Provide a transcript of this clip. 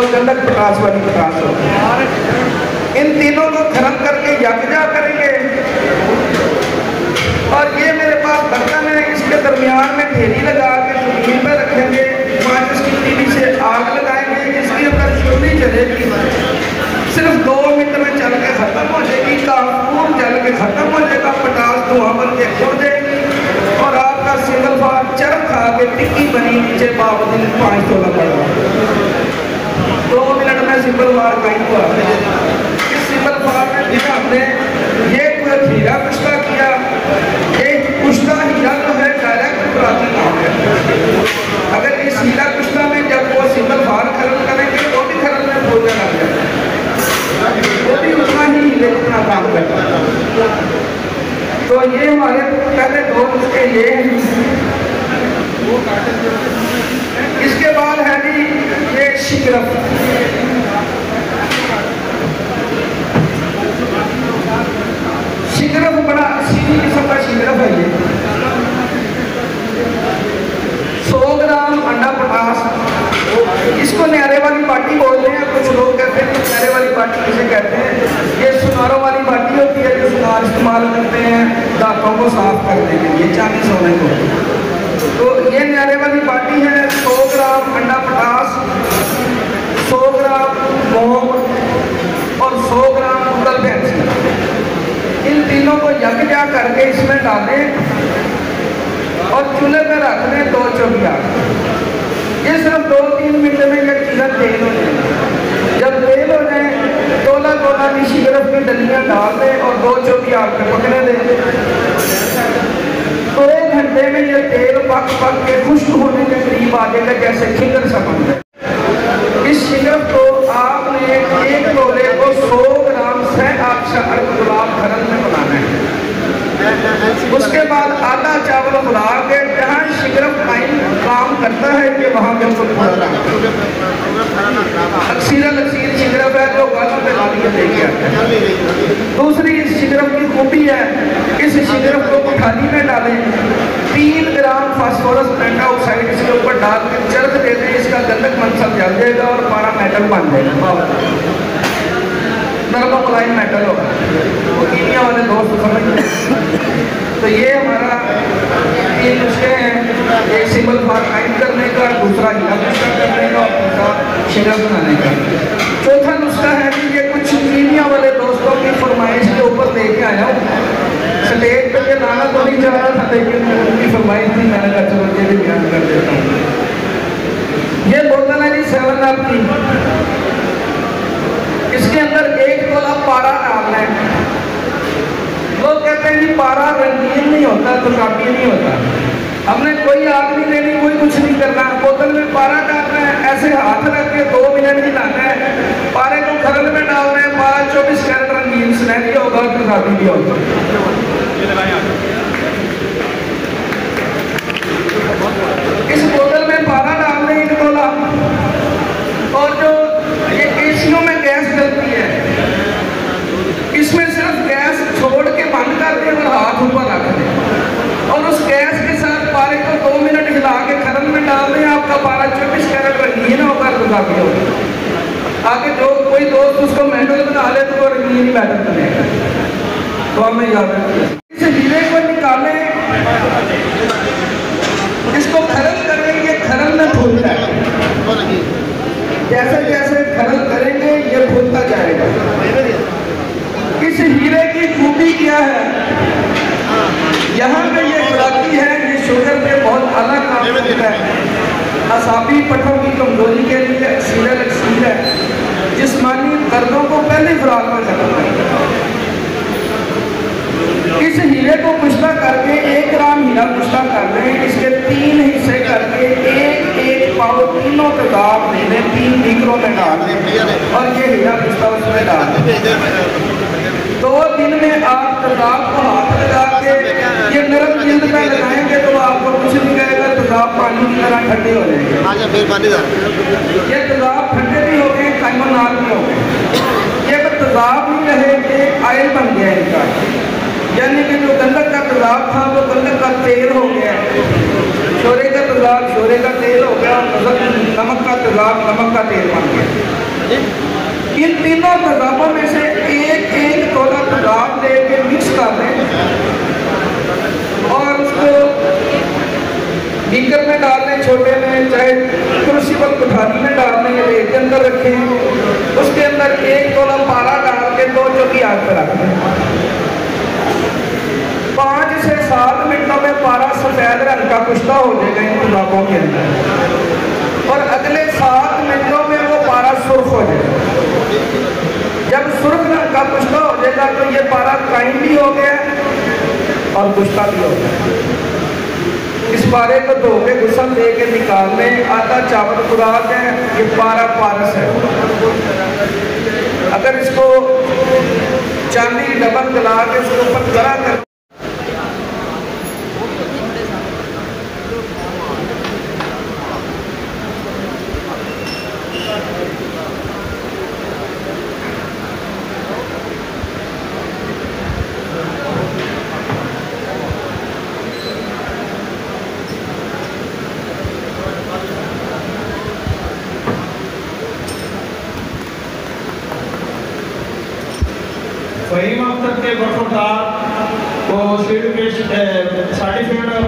जो गंधक पोटास वाली पोटास होती है। इन तीनों को खत्म करके यकजा करेंगे और ये मेरे पास बर्तन है, इसके दरमियान में ढेरी लगा के जमीन पर रखेंगे, माचिस की तीली से आग लगाएंगे, इसके ऊपर चूल्ही जलेगी, सिर्फ 2 मिनट में चल के खत्म हो जाएगी, काफूर जल के खत्म हो जाएगा, पटास धुआं बन के खो जाएगी और आपका सिंगल फार चरख खा के टिक्की बनी नीचे बाबूदिन 5 तोला पड़ा। 2 मिनट में सिंगल फार कहीं हुआ। इस सिंगल फार में फिर हमने ये हीरा कुश्ता किया। एक कुश्ता हीरा तो है डायरेक्ट पुरानी नाम है। अगर इस हीरा कुश्ता में जब वो सिंगल फार खत्म करेंगे वो भी खत्म में भोजन लग जाएगा, वो भी उतना ही हीरे जितना काम करता है। तो ये हमारे पहले 2 नुस्खे ये हैं। इसके बाद है जी ये शिकरफ। शिकरफ बड़ा सीधी किस्म का शिकरफ है ये। 100 ग्राम अंडा पोटास, इसको न्यारे वाली बाटी बोलते हैं, कुछ लोग कहते हैं न्यारे वाली बाटी किसे कहते हैं। ये सुनारों वाली बाटी होती है जो सुनार इस्तेमाल करते हैं दांतों को साफ करने के लिए, चांदी सोने को। तो ये न्यारे वाली बाटी है। 100 ग्राम अंडा पोटास, 100 ग्राम मूंग और 100 ग्राम उड़द भैंसी, इन तीनों को यकजा करके इसमें डालें और चूल्हे पर रख दें 2 चौकिया। ये सिर्फ 2-3 मिनट में ये चीज़ें तेल हो जाए। जब तेल हो जाए तोला तोला की शिकरफ की डलियाँ डाल दें और 2 चौकी आग पे पकने दें। 2 घंटे में ये तेल पक के खुश्क होने के करीब आ जाएगा, जैसे खिंगर समझ लें। इस शिकरफ को आपने 1 तोले को 100 ग्राम से गुलाब खरल में बनाना है। उसके बाद आधा चावल खुला के जहाँ शिकरफ काम करता है कि वहाँ बिल्कुल लक्सीर शिकरफ है जो गालों पे लानी लेके आता है। दूसरी इस शिकरफ की खूबी है, इस शिकरफ को थाली में डालें, 3 ग्राम फास्फोरस पेंटाऑक्साइड इसके ऊपर डाल के चरख दे दें, इसका गंधक मंसल जल जाएगा और पारा मेटल बन जाएगा, नरम मुलायम मेटल होगा। वो कीमिया वाले दोस्त समझ। तो ये हमारा 3 नुस्खे हैं, एक सिंगल फार कायम करने का, दूसरा हीरा कुश्ता करने का और तीसरा शिकरफ बनाने का। चौथा नुस्खा है कि ये कुछ कीमिया वाले दोस्तों की फरमाइश के ऊपर लेके आया हूँ। स्टेज पे ये लाना तो नहीं चाह रहा था, लेकिन उनकी फरमाइश थी, मैंने कहा चलो ये भी बयान कर देता हूँ। ये बोतल है जी 7 अप की, इसके अंदर 1 तोला पारा डालना है। लोग कहते हैं कि पारा रंगीन नहीं होता तो काफी नहीं होता। हमने कोई आग नहीं देनी, कोई कुछ नहीं करना, बोतल में पारा डालना है, ऐसे हाथ रख के 2 मिनट ही लाना है, पारे को खरल में डालना है। पारा 24 कैरेट रंगीन सुनहरी होगा तो काफी भी होगा। इस बोतल में पारा डालना है 1 तोला। और जो ये एशियों में गैस जलती है, इसमें सिर्फ गैस छोड़ के बंद कर दें और हाथ ऊपर रख दें और उस गैस के साथ पारे को 2 मिनट हिला के खरल में डाल दें। आपका पारा 24 कैरेट रंगीन होकर गुलाबी होगा। आगे जो कोई दोस्त उसको मेटल बना ले तो वो रंगीन ही मेटल बनेगा। तो हमें याद रखिए, इस हीरे को निकालें, इसको खरल करें, ये खरल में फूलता है। जैसे जैसे खरल करेंगे ये फूलता जाएगा। इस हीरे की खूबी क्या है, यहाँ पे ये खुराकी है, ये शुगर पे बहुत अलग काम करता है। असाबी पट्टों की कमजोरी के लिए अक्सीर है, जिस्मानी दर्दों को पहले खुराक में खत्म करता है। इस हीरे को कुश्ता करके 1 ग्राम हीरा कुश्ता कर लें, इसके 3 हिस्से करके 1-1 पाव तीनों तेजाब ले लें, 3 लीटरों में डाल दें और ये हीरा कुश्ता उसमें डाल दें। 2 दिन में आप तेजाब को हाथ लगा के ये नरम जिल्द में लगाएंगे तो आपको कुछ नहीं कहेगा, तेजाब पानी की तरह ठंडे हो जाएंगे। ये तेजाब ठंडे भी हो गए, कायमनार भी हो गए। ये तेजाब नहीं रहे, ये आयल बन गया इनका, यानी कि जो गंधक का तेजाब था वो गंधक का तेल हो गया। शोरे का तेजाब शोरे का तेल हो गया और नमक का तेजाब नमक का तेल बन गया। इन तीनों तेजाबों में से एक एक तोला तेजाब लेके मिक्स कर दें और उसको बीकर में डाल दें, छोटे में चाहे क्रूसिबल कुठारी में डाल दें, रेत के अंदर रखें। उसके अंदर एक तोला पारा डाल के 2 चौकी आग पर रख दें। 5 से 7 मिनटों में पारा सफेद रंग का कुश्ता हो जाएगा इन तेजाबों के अंदर, और अगले 7 मिनटों में वो पारा सुर्ख हो जाएगा। जब सुर्ख रंग का कुश्ता हो जाएगा तो ये पारा कायम भी हो गया और कुश्ता भी हो गया। इस पारे को धो के गुस्सा दे के निकाल लें, आधा चावल खुराक है, ये पारा पारस है। अगर इसको चांदी डबल गला के उसके ऊपर गरा कर फहीम अख्तर के बरखुरदार को सर्टिफिकेट